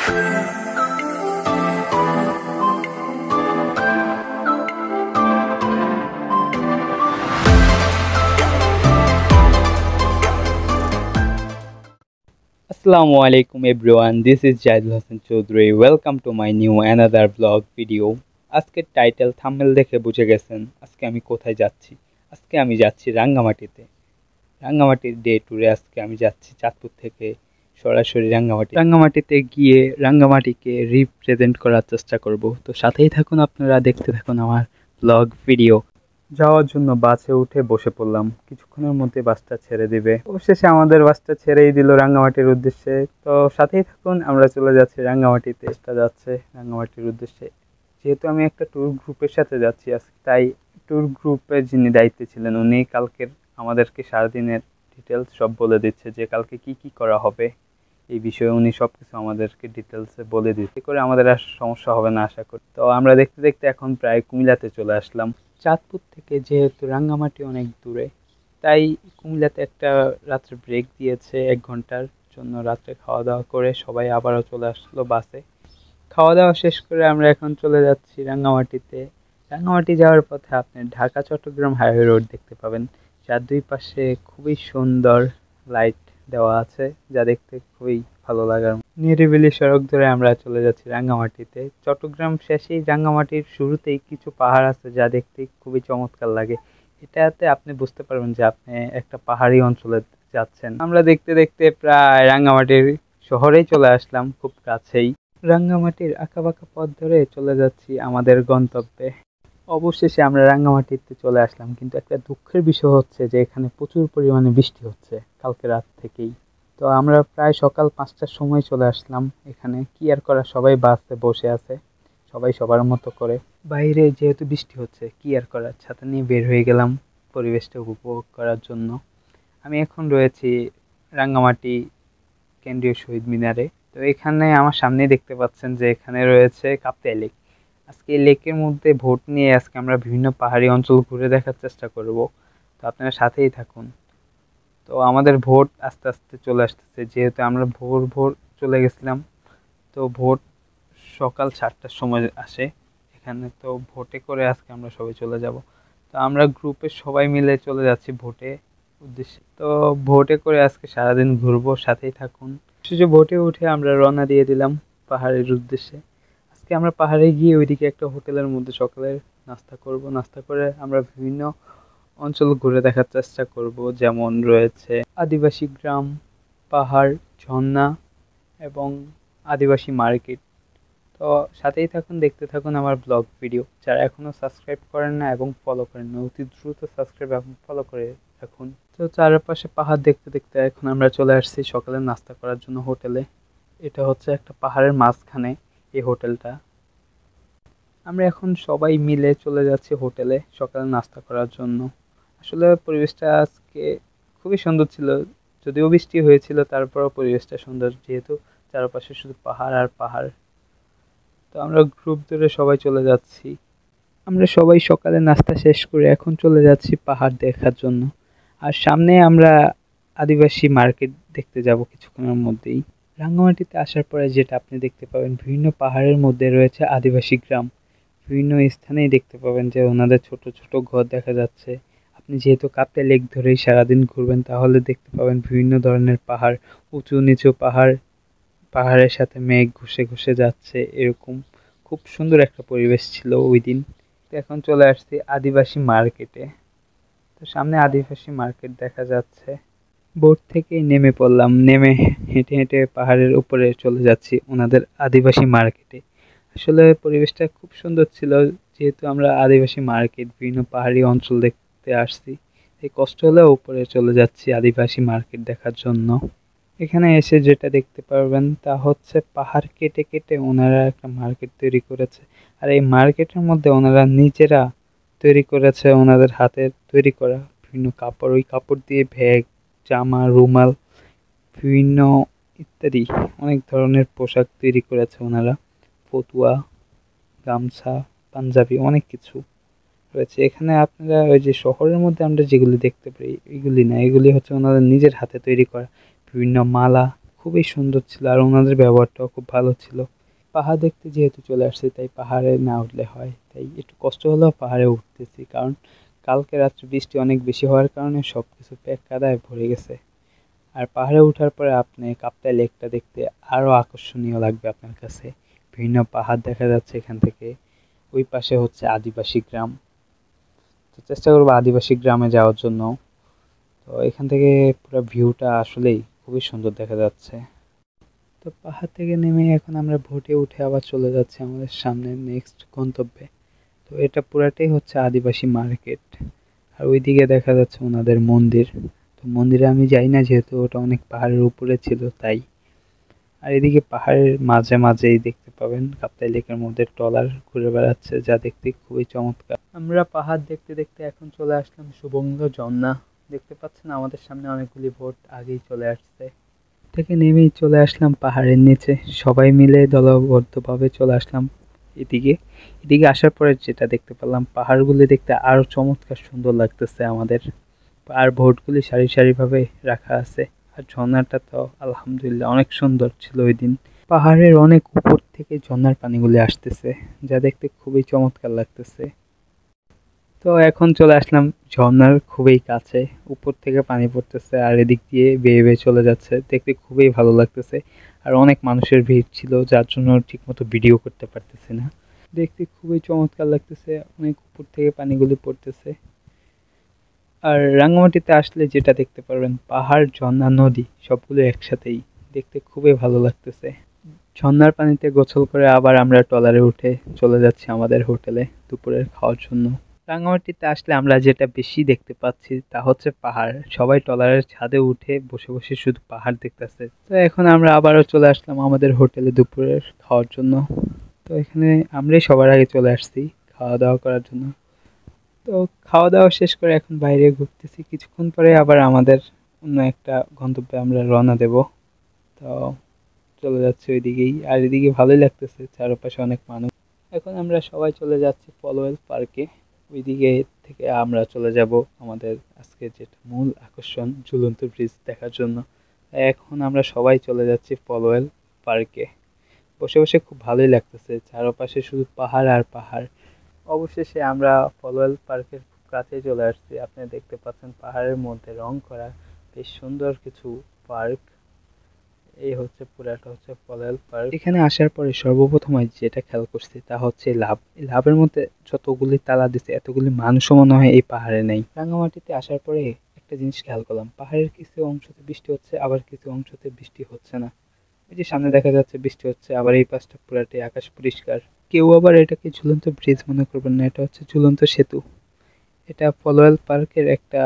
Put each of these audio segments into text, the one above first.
Assalamu alaikum everyone, this is Jadil Hassan Chaudhary. Welcome to my new another vlog video. আজকের title thumbnail দেখে বুঝে গেছেন আজকে আমি কোথায় যাচ্ছি। আজকে আমি যাচ্ছি রাঙ্গামাটিতে। রাঙ্গামাটির ডে ট্যুরে আজকে আমি যাচ্ছি চাঁদপুর থেকে সরাসরি রাঙ্গামাটিতে গিয়ে রাঙ্গামাটিকে রিপ্রেজেন্ট করার চেষ্টা করব। তো সাথেই থাকুন, আপনারা দেখতে থাকুন আমার ব্লগ ভিডিও। যাওয়ার জন্য বাসে উঠে বসে পড়লাম, কিছুক্ষণের মধ্যে বাসটা ছেড়ে দিবে। অবশেষে আমাদের বাসটা ছেড়েই দিল রাঙ্গামাটির উদ্দেশ্যে। তো সাথেই থাকুন, আমরা চলে যাচ্ছি রাঙ্গামাটিতে। যাচ্ছে রাঙ্গামাটির উদ্দেশ্যে। যেহেতু আমি একটা ট্যুর গ্রুপের সাথে যাচ্ছি আজকে, তাই ট্যুর গ্রুপের যিনি দায়িত্বে ছিলেন উনি কালকের আমাদেরকে সারাদিনের ডিটেলস সব বলে দিচ্ছে, যে কালকে কি কি করা হবে এই বিষয়ে উনি সব কিছু আমাদেরকে ডিটেলসে বলে দিচ্ছে, করে আমাদের আর সমস্যা হবে না আশা করি। তো আমরা দেখতে দেখতে এখন প্রায় কুমিল্লাতে চলে আসলাম। চাঁদপুর থেকে যেহেতু রাঙ্গামাটি অনেক দূরে, তাই কুমিল্লাতে একটা রাত্রে ব্রেক দিয়েছে 1 ঘন্টার জন্য। রাত্রে খাওয়া দাওয়া করে সবাই আবারও চলে আসলো বাসে। খাওয়া দাওয়া শেষ করে আমরা এখন চলে যাচ্ছি রাঙ্গামাটিতে। রাঙ্গামাটি যাওয়ার পথে আপনি ঢাকা চট্টগ্রাম হাইওয়ে রোড দেখতে পাবেন, যার দুই পাশে খুবই সুন্দর লাইট দেওয়া আছে, যা দেখতে খুবই ভালো লাগার। নিরিবিলি সড়ক ধরে আমরা চলে যাচ্ছি রাঙ্গামাটিতে। চট্টগ্রাম শেষেই রাঙ্গামাটির শুরুতেই কিছু পাহাড় আছে, যা দেখতে খুবই চমৎকার লাগে। এটাতে আপনি বুঝতে পারবেন যে আপনি একটা পাহাড়ি অঞ্চলে যাচ্ছেন। আমরা দেখতে দেখতে প্রায় রাঙ্গামাটির শহরেই চলে আসলাম, খুব কাছেই। রাঙ্গামাটির আঁকাবাঁকা পথ ধরে চলে যাচ্ছি আমাদের গন্তব্যে। অবশেষে আমরা রাঙ্গামাটিতে চলে আসলাম, কিন্তু একটা দুঃখের বিষয় হচ্ছে যে এখানে প্রচুর পরিমাণে বৃষ্টি হচ্ছে কালকে রাত থেকেই। তো আমরা প্রায় সকাল 5টার সময় চলে আসলাম এখানে। কি আর করা, সবাই বাসে বসে আছে, সবাই সবার মতো করে। বাইরে যেহেতু বৃষ্টি হচ্ছে, কি আর করার, ছাতা নিয়ে বের হয়ে গেলাম পরিবেশটা উপভোগ করার জন্য। আমি এখন রয়েছি রাঙ্গামাটি কেন্দ্রীয় শহীদ মিনারে। তো এখানে আমার সামনেই দেখতে পাচ্ছেন যে এখানে রয়েছে কাপ্তাই লেক। আজকে এই লেকের মধ্যে ভোট নিয়ে আজকে আমরা বিভিন্ন পাহাড়ি অঞ্চল ঘুরে দেখার চেষ্টা করব। তো আপনারা সাথেই থাকুন। তো আমাদের ভোট আস্তে আস্তে চলে আসতেছে, যেহেতু আমরা ভোর ভোর চলে গেছিলাম। তো ভোট সকাল 7টার সময় আসে এখানে। তো ভোটে করে আজকে আমরা সবাই চলে যাব। তো আমরা গ্রুপে সবাই মিলে চলে যাচ্ছি ভোটে উদ্দেশ্যে। তো ভোটে করে আজকে সারাদিন ঘুরবো, সাথেই থাকুন। শেষে ভোটে উঠে আমরা রওনা দিয়ে দিলাম পাহাড়ের উদ্দেশ্যে। আজকে আমরা পাহাড়ে গিয়ে ওইদিকে একটা হোটেলের মধ্যে সকালের নাস্তা করব। নাস্তা করে আমরা বিভিন্ন অঞ্চল ঘুরে দেখার চেষ্টা করব, যেমন রয়েছে আদিবাসী গ্রাম, পাহাড়, ঝর্ণা এবং আদিবাসী মার্কেট। তো সাথেই থাকুন, দেখতে থাকুন আমার ব্লগ ভিডিও। যারা এখনও সাবস্ক্রাইব করেন না এবং ফলো করেন না, অতি দ্রুত সাবস্ক্রাইব এবং ফলো করে রাখুন। তো চারপাশে পাহাড় দেখতে দেখতে এখন আমরা চলে আসছি সকালে নাস্তা করার জন্য হোটেলে। এটা হচ্ছে একটা পাহাড়ের মাঝখানে এই হোটেলটা। আমরা এখন সবাই মিলে চলে যাচ্ছি হোটেলে সকালে নাস্তা করার জন্য। আসলে পরিবেশটা আজকে খুবই সুন্দর ছিল, যদিও বৃষ্টি হয়েছিল, তারপরও পরিবেশটা সুন্দর, যেহেতু চারপাশে শুধু পাহাড় আর পাহাড়। তো আমরা গ্রুপ ধরে সবাই চলে যাচ্ছি। আমরা সবাই সকালে নাস্তা শেষ করে এখন চলে যাচ্ছি পাহাড় দেখার জন্য। আর সামনে আমরা আদিবাসী মার্কেট দেখতে যাব কিছুক্ষণের মধ্যেই। রাঙ্গামাটিতে আসার পরে যেটা আপনি দেখতে পাবেন, বিভিন্ন পাহাড়ের মধ্যে রয়েছে আদিবাসী গ্রাম। বিভিন্ন স্থানেই দেখতে পাবেন যে ওনাদের ছোট ছোট ঘর দেখা যাচ্ছে। আপনি যেহেতু কাপ্তাই লেক ধরেই সারাদিন ঘুরবেন, তাহলে দেখতে পাবেন বিভিন্ন ধরনের পাহাড়, উঁচু নিচু পাহাড়, পাহাড়ের সাথে মেঘ ঘুষে ঘুষে যাচ্ছে, এরকম খুব সুন্দর একটা পরিবেশ ছিল ওই দিন। এখন চলে আসছি আদিবাসী মার্কেটে। তো সামনে আদিবাসী মার্কেট দেখা যাচ্ছে। বোট থেকেই নেমে পড়লাম, নেমে হেঁটে হেঁটে পাহাড়ের উপরে চলে যাচ্ছি ওনাদের আদিবাসী মার্কেটে। আসলে পরিবেশটা খুব সুন্দর ছিল, যেহেতু আমরা আদিবাসী মার্কেট বিভিন্ন পাহাড়ি অঞ্চল দেখতে আসছি, এই কষ্ট হলেও উপরে চলে যাচ্ছি আদিবাসী মার্কেট দেখার জন্য। এখানে এসে যেটা দেখতে পারবেন তা হচ্ছে পাহাড় কেটে কেটে ওনারা একটা মার্কেট তৈরি করেছে। আর এই মার্কেটের মধ্যে ওনারা নিজেরা তৈরি করেছে ওনাদের হাতের তৈরি করা বিভিন্ন কাপড়। ওই কাপড় দিয়ে ব্যাগ, জামা, রুমাল, বিভিন্ন ইত্যাদি অনেক ধরনের পোশাক তৈরি করেছে ওনারা। ফতুয়া, গামছা, পাঞ্জাবি, অনেক কিছু রয়েছে এখানে। আপনারা ওই যে শহরের মধ্যে আমরা যেগুলি দেখতে পাই এগুলি না, এগুলি হচ্ছে ওনাদের নিজের হাতে তৈরি করা বিভিন্ন মালা, খুবই সুন্দর ছিল, আর ওনাদের ব্যবহারটাও খুব ভালো ছিল। পাহাড় দেখতে যেহেতু চলে আসছি, তাই পাহাড়ে না উঠলে হয়, তাই একটু কষ্ট হলেও পাহাড়ে উঠতেছি, কারণ কালকে রাত্রে বৃষ্টি অনেক বেশি হওয়ার কারণে সব কিছু প্যাক কাদায় ভরে গেছে। আর পাহাড়ে ওঠার পরে আপনি কাপ্তাই লেকটা দেখতে আরও আকর্ষণীয় লাগবে আপনার কাছে। বিভিন্ন পাহাড় দেখা যাচ্ছে এখান থেকে। ওই পাশে হচ্ছে আদিবাসী গ্রাম, তো চেষ্টা করবো আদিবাসী গ্রামে যাওয়ার জন্য। তো এখান থেকে পুরো ভিউটা আসলেই খুবই সুন্দর দেখা যাচ্ছে। তো পাহাড় থেকে নেমে এখন আমরা ভোটে উঠে আবার চলে যাচ্ছি আমাদের সামনে নেক্সট গন্তব্যে। তো এটা পুরাটাই হচ্ছে আদিবাসী মার্কেট, আর ওইদিকে দেখা যাচ্ছে ওনাদের মন্দির। তো মন্দিরে আমি যাই না, যেহেতু ওটা অনেক পাহাড়ের উপরে ছিল তাই। আর এদিকে পাহাড়ের মাঝে মাঝেই দেখতে পাবেন কাপ্তাই লেকের মধ্যে ট্রলার ঘুরে বেড়াচ্ছে, যা দেখতে খুবই চমৎকার। আমরা পাহাড় দেখতে দেখতে এখন চলে আসলাম শুভঙ্গ ঝর্ণা। দেখতে পাচ্ছেন আমাদের সামনে অনেকগুলি বোট আগেই চলে আসছে। থেকে নেমেই চলে আসলাম পাহাড়ের নিচে, সবাই মিলে দলবদ্ধভাবে চলে আসলাম এদিকে। এদিকে আসার পরে যেটা দেখতে পেলাম, পাহাড়গুলি দেখতে আরো চমৎকার সুন্দর লাগতেছে আমাদের। আর বোটগুলি সারি সারিভাবে রাখা আছে। আর ঝর্ণাটা তো আলহামদুলিল্লাহ অনেক সুন্দর ছিল ওই দিন। পাহাড়ের অনেক উপর থেকে ঝর্ণার পানিগুলি আসতেছে, যা দেখতে খুবই চমৎকার লাগতেছে। তো এখন চলে আসলাম ঝর্ণার খুবই কাছে, উপর থেকে পানি পড়তেছে আর এদিক দিয়ে বেয়ে বেয়ে চলে যাচ্ছে, দেখতে খুবই ভালো লাগতেছে। আর অনেক মানুষের ভিড় ছিল, যার জন্য ঠিকমতো ভিডিও করতে পারতেছি না। দেখতে খুবই চমৎকার লাগতেছে, অনেক উপর থেকে পানিগুলি পড়তেছে। আর রাঙ্গামাটিতে আসলে যেটা দেখতে পারবেন, পাহাড়, ঝর্ণা, নদী সবগুলো একসাথেই, দেখতে খুবই ভালো লাগতেছে। ঝর্ণার পানিতে গোসল করে আবার আমরা ট্রলারে উঠে চলে যাচ্ছি আমাদের হোটেলে দুপুরের খাওয়ার জন্য। রাঙ্গামাটিতে আসলে আমরা যেটা বেশি দেখতে পাচ্ছি তা হচ্ছে পাহাড়। সবাই ট্রলারের ছাদে উঠে বসে বসে শুধু পাহাড় দেখতেছে। তো এখন আমরা আবারও চলে আসলাম আমাদের হোটেলে দুপুরের খাওয়ার জন্য। তো এখানে আমরাই সবার আগে চলে আসছি খাওয়া দাওয়া করার জন্য। তো খাওয়া দাওয়া শেষ করে এখন বাইরে ঘুরতেছি, কিছুক্ষণ পরে আবার আমাদের অন্য একটা গন্তব্যে আমরা রওনা দেব। তো চলে যাচ্ছে ওইদিকেই, আর এদিকে ভালোই লাগতেছে, চারপাশে অনেক মানুষ। এখন আমরা সবাই চলে যাচ্ছি ফলোওয়েল পার্কে। ওইদিকে থেকে আমরা চলে যাব আমাদের আজকে যেটা মূল আকর্ষণ, ঝুলন্ত ব্রিজ দেখার জন্য। এখন আমরা সবাই চলে যাচ্ছি ফলোওয়েল পার্কে। বসে বসে খুব ভালোই লাগতেছে, চারপাশে শুধু পাহাড় আর পাহাড়। অবশেষে আমরা ফলোওয়েল পার্কের খুব কাছে চলে আসছি। আপনি দেখতে পাচ্ছেন পাহাড়ের মধ্যে রং করা বেশ সুন্দর কিছু পার্ক। এই হচ্ছে পুরাটা হচ্ছে ফলোওয়েল পার্ক। এখানে আসার পরে সর্বপ্রথম যেটা খেয়াল করছি তা হচ্ছে লাভ। এই লাভের মধ্যে যতগুলি তালা দিছে, এতগুলি মানুষও মনে হয় এই পাহাড়ে নেই। রাঙ্গামাটিতে আসার পরে একটা জিনিস খেয়াল করলাম, পাহাড়ের কিছু অংশতে বৃষ্টি হচ্ছে, আবার কিছু অংশতে বৃষ্টি হচ্ছে না। এই যে সামনে দেখা যাচ্ছে বৃষ্টি হচ্ছে, আবার এই পাশটা পুরাটাই আকাশ পরিষ্কার। কেউ আবার এটাকে ঝুলন্ত ব্রিজ মনে করবেন না, এটা হচ্ছে ঝুলন্ত সেতু। এটা ফলোওয়েল পার্কের একটা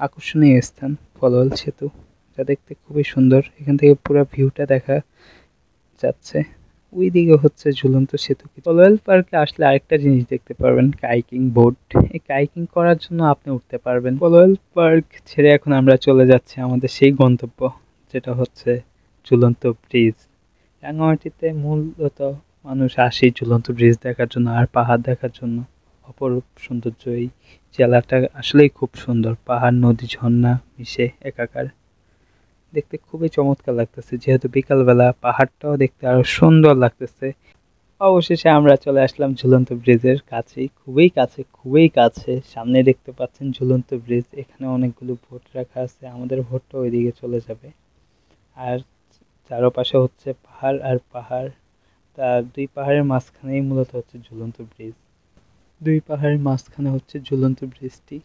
আকর্ষণীয় স্থান, ফলোওয়েল সেতু, যা দেখতে খুবই সুন্দর। এখান থেকে পুরো ভিউটা দেখা যাচ্ছে। ওই দিকে হচ্ছে ঝুলন্ত সেতু। ফলোওয়েল পার্কে আসলে আরেকটা জিনিস দেখতে পারবেন, কাইকিং বোট। এই কাইকিং করার জন্য আপনি উঠতে পারবেন। ফলোওয়েল পার্ক ছেড়ে এখন আমরা চলে যাচ্ছি আমাদের সেই গন্তব্য, যেটা হচ্ছে ঝুলন্ত ব্রিজ। রাঙ্গামাটিতে মূলত মানুষ আসে ঝুলন্ত ব্রিজ দেখার জন্য আর পাহাড় দেখার জন্য। অপরূপ সৌন্দর্য এই জেলাটা, আসলেই খুব সুন্দর, পাহাড়, নদী, ঝর্ণা মিশে একাকার। দেখতে খুবই চমৎকার লাগতেছে, যেহেতু বিকালবেলা পাহাড়টাও দেখতে আরো সুন্দর লাগতেছে। অবশেষে আমরা চলে আসলাম ঝুলন্ত ব্রিজের কাছেই, খুবই কাছে, খুবই কাছে। সামনে দেখতে পাচ্ছেন ঝুলন্ত ব্রিজ, এখানে অনেকগুলো ভোট রাখা আছে, আমাদের ভোটটা ওইদিকে চলে যাবে। আর চারপাশে হচ্ছে পাহাড় আর পাহাড়, তার দুই পাহাড়ের মাঝখানেই মূলত হচ্ছে ঝুলন্ত ব্রিজ। দুই পাহাড়ের মাঝখানে হচ্ছে ঝুলন্ত ব্রিজটি।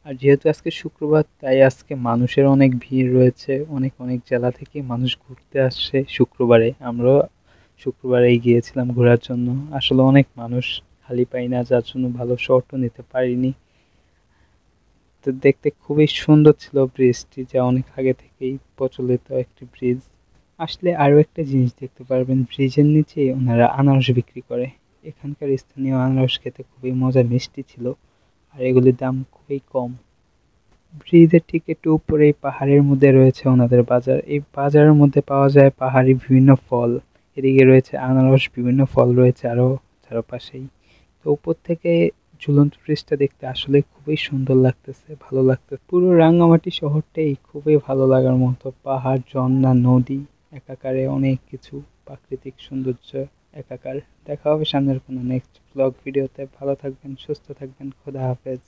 আর যেহেতু আজকে শুক্রবার, তাই আজকে মানুষের অনেক ভিড় রয়েছে, অনেক অনেক জেলা থেকে মানুষ ঘুরতে আসছে শুক্রবারে। আমরাও শুক্রবারেই গিয়েছিলাম ঘোরার জন্য। আসলে অনেক মানুষ খালি পাই না, যার জন্য ভালো শটও নিতে পারিনি। তো দেখতে খুবই সুন্দর ছিল ব্রিজটি, যা অনেক আগে থেকেই প্রচলিত একটি ব্রিজ। আসলে আরও একটা জিনিস দেখতে পারবেন, ব্রিজের নিচে ওনারা আনারস বিক্রি করে। এখানকার স্থানীয় আনারস খেতে খুবই মজা, মিষ্টি ছিল, আর এগুলির দাম খুবই কম। ব্রিজের ঠিক একটু উপরেই পাহাড়ের মধ্যে রয়েছে ওনাদের বাজার। এই বাজারের মধ্যে পাওয়া যায় পাহাড়ি বিভিন্ন ফল। এদিকে রয়েছে আনারস, বিভিন্ন ফল রয়েছে আরও চারপাশেই। তো উপর থেকে ঝুলন্ত ব্রিজটা দেখতে আসলে খুবই সুন্দর লাগতেছে, ভালো লাগতেছে। পুরো রাঙ্গামাটি শহরটাই খুবই ভালো লাগার মতো, পাহাড়, ঝর্ণা, নদী একাকারে অনেক কিছু, প্রাকৃতিক সৌন্দর্য একাকার। দেখা হবে সামনের কোনো নেক্সট ব্লগ ভিডিওতে। ভালো থাকবেন, সুস্থ থাকবেন, খোদা হাফেজ।